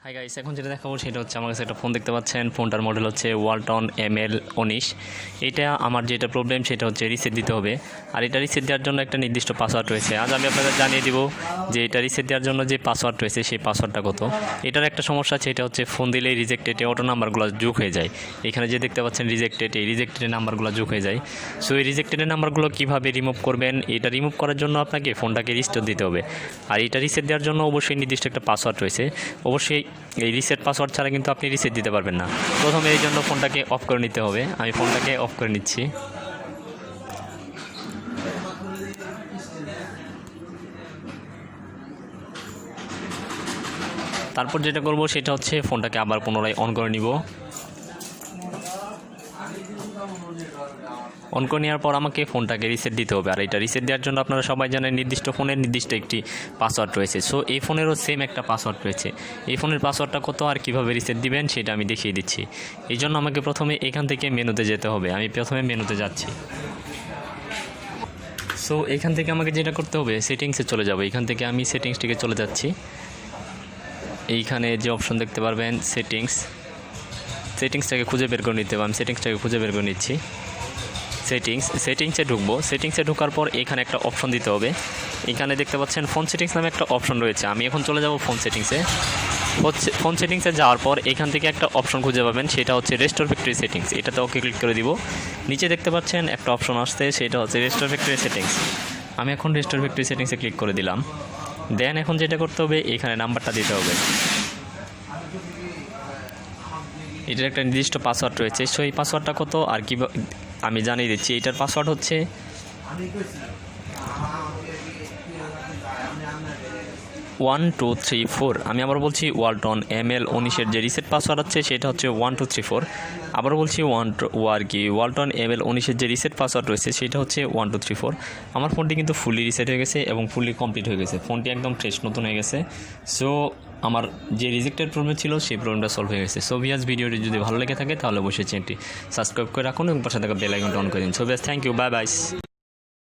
Hi guys, এখন যেটা দেখাবো সেটা হচ্ছে আমার কাছে একটা ফোন দেখতে পাচ্ছেন। ফোনটার মডেল হচ্ছে ওয়ালটন ML19। এটা আমার যেটা প্রবলেম সেটা হচ্ছে রিসেট দিতে হবে, আর এটা রিসেট দেওয়ার জন্য একটা নির্দিষ্ট পাসওয়ার্ড রয়েছে। আজ আমি আপনাদের জানিয়ে দিব যে এটা রিসেট দেওয়ার জন্য যে পাসওয়ার্ড রয়েছে সেই পাসওয়ার্ডটা কত। এটার একটা সমস্যা আছে, এটা হচ্ছে ফোন দিলেই রিজেক্টেডে অটো নাম্বারগুলো যোগ হয়ে যায়। এখানে যে দেখতে পাচ্ছেন রিজেক্টেড, এই রিজেক্টেডের নাম্বারগুলো যোগ হয়ে যায়। সো এই রিজেক্টেডের নাম্বারগুলো কীভাবে রিমুভ করবেন, এটা রিমুভ করার জন্য আপনাকে ফোনটাকে রিস্টোর দিতে হবে। আর এটা রিসেট দেওয়ার জন্য অবশ্যই নির্দিষ্ট একটা পাসওয়ার্ড রয়েছে। অবশ্যই এই রিসেট পাসওয়ার্ড ছাড়া কিন্তু আপনি রিসেট দিতে পারবেন না। প্রথমে এই জন্য ফোনটাকে অফ করে নিতে হবে। আমি ফোনটাকে অফ করে নিচ্ছি। তারপর যেটা করব সেটা হচ্ছে ফোনটাকে আবার পুনরায় অন করে নিব। অন করে নেওয়ার পর আমাকে ফোনটাকে রিসেট দিতে হবে। আর এটা রিসেট দেওয়ার জন্য আপনারা সবাই জানেন নির্দিষ্ট ফোনের নির্দিষ্ট একটি পাসওয়ার্ড রয়েছে। সো এই ফোনেরও সেম একটা পাসওয়ার্ড রয়েছে। এই ফোনের পাসওয়ার্ডটা কত আর কীভাবে রিসেট দিবেন সেটা আমি দেখিয়ে দিচ্ছি। এই জন্য আমাকে প্রথমে এখান থেকে মেনুতে যেতে হবে। আমি প্রথমে মেনুতে যাচ্ছি। সো এখান থেকে আমাকে যেটা করতে হবে সেটিংসে চলে যাব। এখান থেকে আমি সেটিংসটিকে চলে যাচ্ছি। এইখানে যে অপশন দেখতে পারবেন সেটিংসটাকে খুঁজে বের করে নিতে হবে। আমি সেটিংসটাকে খুঁজে বের করে নিচ্ছি। সেটিংসে ঢুকবো। সেটিংসে ঢোকার পর এখানে একটা অপশন দিতে হবে। এখানে দেখতে পাচ্ছেন ফোন সেটিংস নামে একটা অপশন রয়েছে। আমি এখন চলে যাব ফোন সেটিংসে যাওয়ার পর এখান থেকে একটা অপশন খুঁজে পাবেন, সেটা হচ্ছে রেস্টোর ফ্যাক্টরি সেটিংস। এটাতে ওকে ক্লিক করে দিব। নিচে দেখতে পাচ্ছেন একটা অপশন আসছে, সেটা হচ্ছে রেস্টোর ফ্যাক্টরি সেটিংস। আমি এখন রেস্টোর ফ্যাক্টরি সেটিংসে ক্লিক করে দিলাম। দেন এখন যেটা করতে হবে এখানে নাম্বারটা দিতে হবে। এটার একটা নির্দিষ্ট পাসওয়ার্ড রয়েছে। সো এই পাসওয়ার্ডটা কত আর কি আমি জানিয়ে দিচ্ছি। এটার পাসওয়ার্ড হচ্ছে 1234। আমি আবার বলছি ওয়ালটন ML19 যে রিসেট পাসওয়ার্ড হচ্ছে সেটা হচ্ছে 1234। আবার বলছি ওয়ালটন ML19 যে রিসেট পাসওয়ার্ড রয়েছে সেটা হচ্ছে 1234। আমার ফোনটি কিন্তু ফুলি রিসেট হয়ে গেছে এবং ফুলি কমপ্লিট হয়ে গেছে। ফোনটি একদম ফ্রেশ নতুন হয়ে গেছে। সো আমার যে রিজেক্টেড প্রবলেম ছিল সেই প্রবলেমটা সলভ হয়ে গেছে। সো ভিউয়ার্স, ভিডিওটি যদি ভালো লেগে থাকে তাহলে অবশ্যই চ্যানেলটি সাবস্ক্রাইব করে রাখুন এবং পাশে থাকা বেল আইকনটা অন করে দিন। So viewers, thank you, bye by.